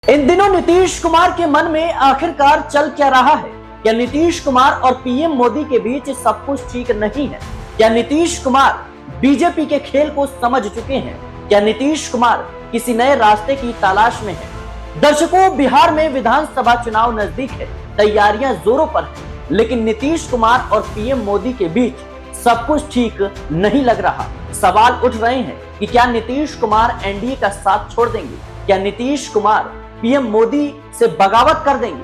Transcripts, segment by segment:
इन दिनों नीतीश कुमार के मन में आखिरकार चल क्या रहा है? क्या नीतीश कुमार और पीएम मोदी के बीच सब कुछ ठीक नहीं है? क्या नीतीश कुमार बीजेपी के खेल को समझ चुके हैं? क्या नीतीश कुमार किसी नए रास्ते की तलाश में है? दर्शकों, बिहार में विधानसभा चुनाव नजदीक है, तैयारियां जोरों पर है, लेकिन नीतीश कुमार और पीएम मोदी के बीच सब कुछ ठीक नहीं लग रहा। सवाल उठ रहे हैं कि क्या नीतीश कुमार एनडीए का साथ छोड़ देंगे? क्या नीतीश कुमार पीएम मोदी से बगावत कर देंगे?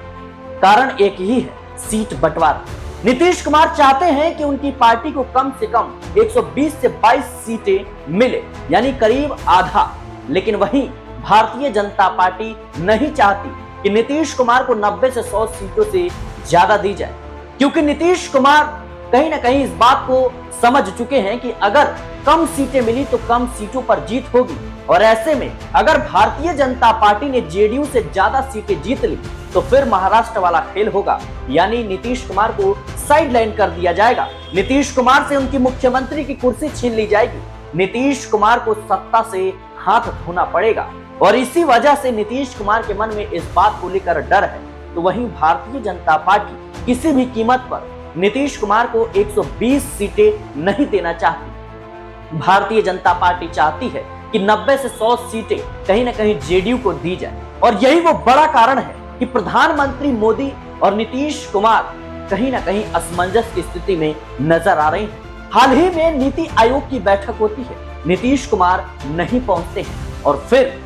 कारण एक ही है, सीट बंटवारा। नीतीश कुमार चाहते हैं कि उनकी पार्टी को कम से कम 120 से 22 सीटें मिले, यानी करीब आधा। लेकिन वहीं भारतीय जनता पार्टी नहीं चाहती कि नीतीश कुमार को 90 से 100 सीटों से ज्यादा दी जाए, क्योंकि नीतीश कुमार कहीं ना कहीं इस बात को समझ चुके हैं कि अगर कम सीटें मिली तो कम सीटों पर जीत होगी, और ऐसे में अगर भारतीय जनता पार्टी ने जेडीयू से ज्यादा सीटें जीत ली तो फिर महाराष्ट्र वाला खेल होगा, यानी नीतीश कुमार को साइडलाइन कर दिया जाएगा। नीतीश कुमार से उनकी मुख्यमंत्री की कुर्सी छीन ली जाएगी। नीतीश कुमार को सत्ता से हाथ धोना पड़ेगा, और इसी वजह से नीतीश कुमार के मन में इस बात को लेकर डर है। तो वहीं भारतीय जनता पार्टी किसी भी कीमत पर नीतीश कुमार को 120 सीटें नहीं देना चाहती। भारतीय जनता पार्टी चाहती है कि 90 से 100 सीटें कहीं ना कहीं जेडीयू को दी जाए, और यही वो बड़ा कारण है कि प्रधानमंत्री मोदी और नीतीश कुमार कहीं ना कहीं असमंजस की स्थिति में नजर आ रहे हैं। हाल ही में नीति आयोग की बैठक होती है, नीतीश कुमार नहीं पहुंचते हैं, और फिर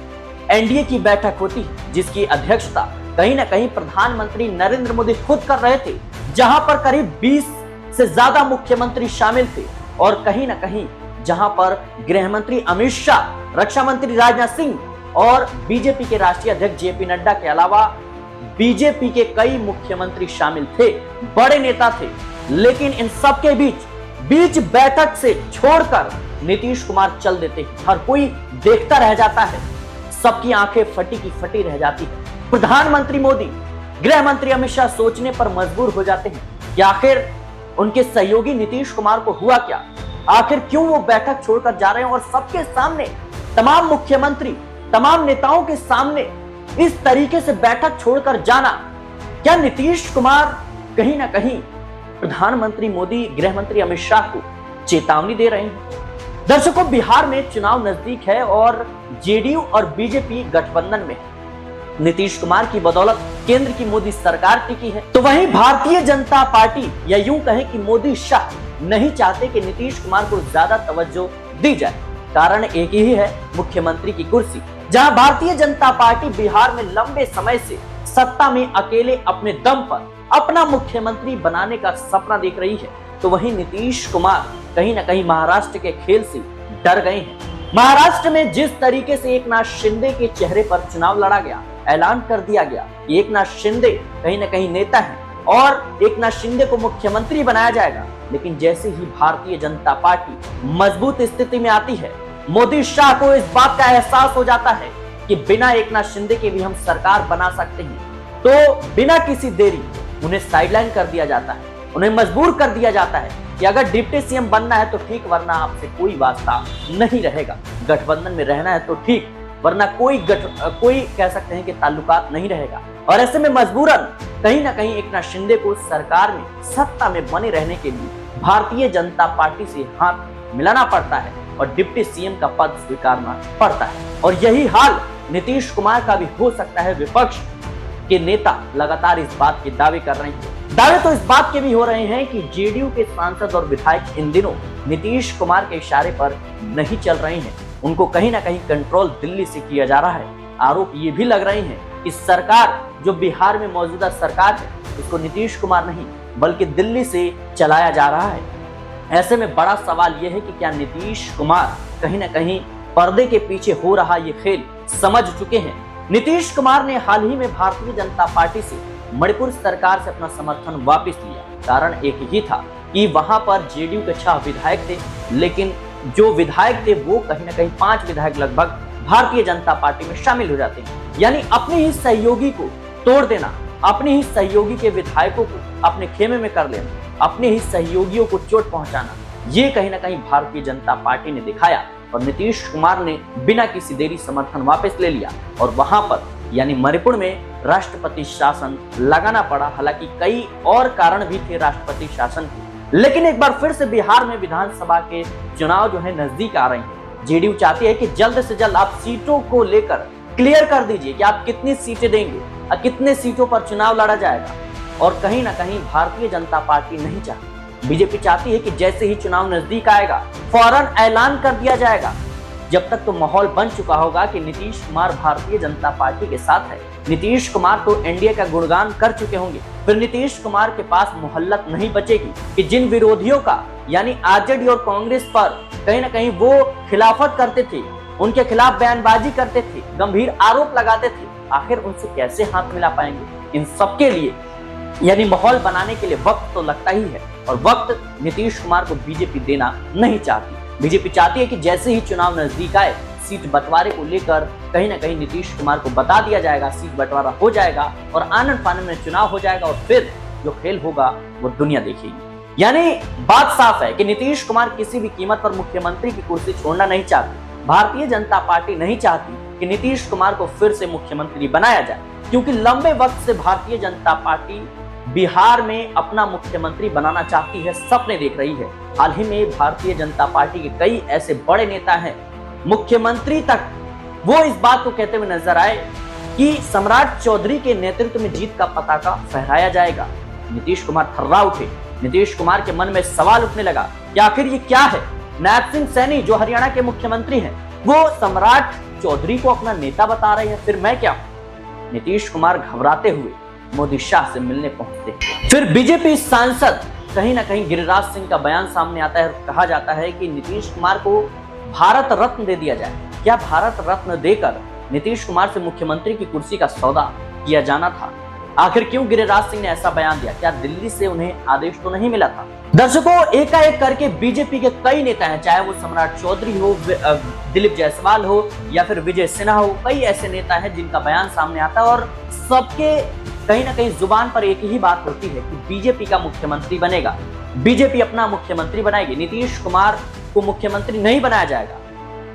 एनडीए की बैठक होती है जिसकी अध्यक्षता कहीं ना कहीं प्रधानमंत्री नरेंद्र मोदी खुद कर रहे थे, जहां पर करीब 20 से ज्यादा मुख्यमंत्री शामिल थे, और कहीं ना कहीं जहां पर गृह मंत्री अमित शाह, रक्षा मंत्री राजनाथ सिंह और बीजेपी के राष्ट्रीय अध्यक्ष जेपी नड्डा के अलावा बीजेपी के कई मुख्यमंत्री शामिल थे, बड़े नेता थे। लेकिन इन सबके बीच बैठक से छोड़कर नीतीश कुमार चल देते हैं। हर कोई देखता रह जाता है, सबकी आंखें फटी की फटी रह जाती है। प्रधानमंत्री मोदी, गृह मंत्री अमित शाह सोचने पर मजबूर हो जाते हैं कि आखिर उनके सहयोगी नीतीश कुमार को हुआ क्या, आखिर क्यों वो बैठक छोड़कर जा रहे हैं, और सबके सामने, तमाम मुख्यमंत्री, तमाम नेताओं के सामने इस तरीके से बैठक छोड़कर जाना, क्या नीतीश कुमार कहीं ना कहीं प्रधानमंत्री मोदी, गृह मंत्री अमित शाह को चेतावनी दे रहे हैं? दर्शकों, बिहार में चुनाव नजदीक है और जेडीयू और बीजेपी गठबंधन में है। नीतीश कुमार की बदौलत केंद्र की मोदी सरकार टिकी है, तो वहीं भारतीय जनता पार्टी, या यूं कहें कि मोदी शाह, नहीं चाहते कि नीतीश कुमार को ज्यादा तवज्जो दी जाए। कारण एक ही है, मुख्यमंत्री की कुर्सी। जहां भारतीय जनता पार्टी बिहार में लंबे समय से सत्ता में अकेले अपने दम पर अपना मुख्यमंत्री बनाने का सपना देख रही है, तो वहीं नीतीश कुमार कहीं ना कहीं महाराष्ट्र के खेल से डर गए हैं। महाराष्ट्र में जिस तरीके से एकनाथ शिंदे के चेहरे पर चुनाव लड़ा गया, ऐलान कर दिया गया कि एकनाथ शिंदे कहीं ना कहीं नेता हैं और एकनाथ शिंदे को मुख्यमंत्री बनाया जाएगा, लेकिन जैसे ही भारतीय जनता पार्टी मजबूत स्थिति में आती है, मोदी शाह को इस बात का एहसास हो जाता है कि बिना एकनाथ शिंदे के भी हम सरकार बना सकते हैं, तो बिना किसी देरी उन्हें साइडलाइन कर दिया जाता है, उन्हें मजबूर कर दिया जाता है कि अगर डिप्टी सीएम बनना है तो ठीक, वरना आपसे कोई वास्ता नहीं रहेगा। गठबंधन में रहना है तो ठीक, वरना कोई कह सकते हैं कि ताल्लुकात नहीं रहेगा। और ऐसे में मजबूरन कहीं ना कहीं एकनाथ शिंदे को सरकार में, सत्ता में बने रहने के लिए भारतीय जनता पार्टी से हाथ मिलाना पड़ता है और डिप्टी सीएम का पद स्वीकारना पड़ता है। और यही हाल नीतीश कुमार का भी हो सकता है। विपक्ष के नेता लगातार इस बात के दावे कर रहे हैं। दावे तो इस बात के भी हो रहे हैं कि जेडीयू के सांसद और विधायक इन दिनों नीतीश कुमार के इशारे पर नहीं चल रहे हैं, उनको कहीं ना कहीं कंट्रोल दिल्ली से किया जा रहा है। आरोप ये भी लग रहे हैं कि सरकार, जो बिहार में मौजूदा सरकार है, उसको नीतीश कुमार नहीं बल्कि दिल्ली से चलाया जा रहा है। ऐसे में बड़ा सवाल यह है कि क्या नीतीश कुमार कहीं ना कहीं पर्दे के पीछे हो रहा ये खेल समझ चुके हैं? नीतीश कुमार ने हाल ही में भारतीय जनता पार्टी से मणिपुर सरकार से अपना समर्थन वापस लिया। कारण एक ही था कि वहां पर जेडीयू के 6 विधायक थे, लेकिन जो विधायक थे वो कहीं ना कहीं 5 विधायक लगभग भारतीय जनता पार्टी में शामिल हो जाते हैं। यानी अपने ही सहयोगी को तोड़ देना, अपने ही सहयोगी के विधायकों को अपने खेमे में कर लेना, अपने ही सहयोगियों को चोट पहुंचाना, ये कहीं ना कहीं भारतीय जनता पार्टी ने दिखाया। और नीतीश कुमार ने बिना किसी देरी समर्थन वापस ले लिया और वहां पर यानी मणिपुर में राष्ट्रपति शासन लगाना पड़ा। हालांकि कई और कारण भी थे राष्ट्रपति शासन के, लेकिन एक बार फिर से बिहार में विधानसभा के चुनाव जो है नजदीक आ रहे हैं। जेडीयू चाहती है कि जल्द से जल्द आप सीटों को लेकर क्लियर कर दीजिए कि आप कितनी सीटें देंगे और कितने सीटों पर चुनाव लड़ा जाएगा। और कहीं ना कहीं भारतीय जनता पार्टी नहीं चाहती, बीजेपी चाहती है कि जैसे ही चुनाव नजदीक आएगा फौरन ऐलान कर दिया जाएगा। जब तक तो माहौल बन चुका होगा कि नीतीश कुमार भारतीय जनता पार्टी के साथ है, नीतीश कुमार तो एनडीए का गुणगान कर चुके होंगे, फिर नीतीश कुमार के पास मोहल्लत नहीं बचेगी कि जिन विरोधियों का यानी आरजेडी और कांग्रेस पर कहीं ना कहीं वो खिलाफत करते थे, उनके खिलाफ बयानबाजी करते थे, गंभीर आरोप लगाते थे, आखिर उनसे कैसे हाथ मिला पाएंगे। इन सबके लिए यानी माहौल बनाने के लिए वक्त तो लगता ही है, और वक्त नीतीश कुमार को बीजेपी देना नहीं चाहती। बीजेपी चाहती है कि जैसे ही चुनाव नजदीक आए सीट बंटवारे को लेकर कहीं ना कहीं नीतीश कुमार को बता दिया जाएगा, सीट बंटवारा हो जाएगा और आनन फानन में चुनाव हो जाएगा, और फिर जो खेल होगा वो दुनिया देखेगी। यानी बात साफ है कि नीतीश कुमार किसी भी कीमत पर मुख्यमंत्री की कुर्सी छोड़ना नहीं चाहते। भारतीय जनता पार्टी नहीं चाहती कि नीतीश कुमार को फिर से मुख्यमंत्री बनाया जाए, क्योंकि लंबे वक्त से भारतीय जनता पार्टी बिहार में अपना मुख्यमंत्री बनाना चाहती है, सपने देख रही है। हाल ही में भारतीय जनता पार्टी के कई ऐसे बड़े नेता हैं, मुख्यमंत्री तक वो इस बात को कहते हुए नजर आए कि सम्राट चौधरी के नेतृत्व में जीत का पताका फहराया जाएगा। नीतीश कुमार थर्रा उठे, नीतीश कुमार के मन में सवाल उठने लगा कि आखिर ये क्या है। नायब सिंह सैनी जो हरियाणा के मुख्यमंत्री हैं, वो सम्राट चौधरी को अपना नेता बता रहे हैं, फिर मैं क्या हूं। नीतीश कुमार घबराते हुए मोदी शाह से मिलने पहुंचते। फिर बीजेपी सांसद कहीं ना कहीं गिरिराज सिंह का बयान सामने आता है, कहा जाता है कि नीतीश कुमार को भारत रत्न दे दिया जाए। क्या भारत रत्न देकर नीतीश कुमार से मुख्यमंत्री की कुर्सी का सौदा किया जाना था? आखिर क्यों गिरिराज सिंह ने ऐसा बयान दिया? क्या दिल्ली से उन्हें आदेश तो नहीं मिला था? दर्शकों, एकाएक करके बीजेपी के कई नेता हैं, चाहे वो सम्राट चौधरी हो, दिलीप जायसवाल हो या फिर विजय सिन्हा हो, कई ऐसे नेता हैं जिनका बयान सामने आता है और सबके कहीं ना कहीं जुबान पर एक ही बात होती है कि बीजेपी का मुख्यमंत्री बनेगा, बीजेपी अपना मुख्यमंत्री बनाएगी, नीतीश कुमार को मुख्यमंत्री नहीं बनाया जाएगा।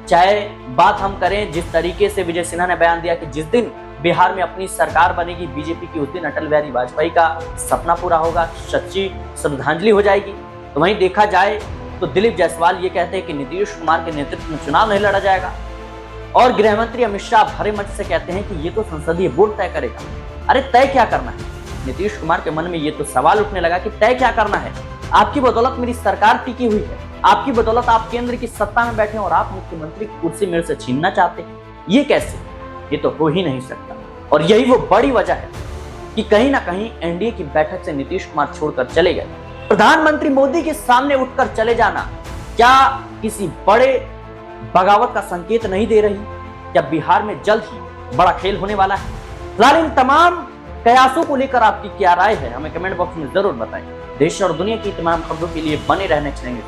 चाहे बात हम करें जिस तरीके से विजय सिन्हा ने बयान दिया कि जिस दिन बिहार में अपनी सरकार बनेगी बीजेपी की, उस दिन अटल बिहारी वाजपेयी का सपना पूरा होगा, सच्ची श्रद्धांजलि हो जाएगी। तो वहीं देखा जाए तो दिलीप जायसवाल ये कहते हैं कि नीतीश कुमार के नेतृत्व में चुनाव नहीं लड़ा जाएगा, और गृह मंत्री अमित शाह भरे मंच से कहते हैं कि ये तो संसदीय बोर्ड तय करेगा। अरे तय क्या करना है? नीतीश कुमार के मन में ये तो सवाल उठने लगा कि तय क्या करना है? आपकी बदौलत मेरी सरकार टिकी हुई है, आपकी बदौलत आप केंद्र की सत्ता में बैठे और आप मुख्यमंत्री की कुर्सी मेरे से छीनना चाहते हैं, ये कैसे? ये तो हो ही नहीं सकता। और यही वो बड़ी वजह है कि कहीं ना कहीं एनडीए की बैठक से नीतीश कुमार छोड़कर चले गए। प्रधानमंत्री मोदी के सामने उठकर चले जाना क्या किसी बड़े बगावत का संकेत नहीं दे रही? क्या बिहार में जल्द ही बड़ा खेल होने वाला है? फिलहाल इन तमाम कयासों को लेकर आपकी क्या राय है, हमें कमेंट बॉक्स में जरूर बताएं। देश और दुनिया की तमाम खबरों के लिए बने रहने चलेंगे।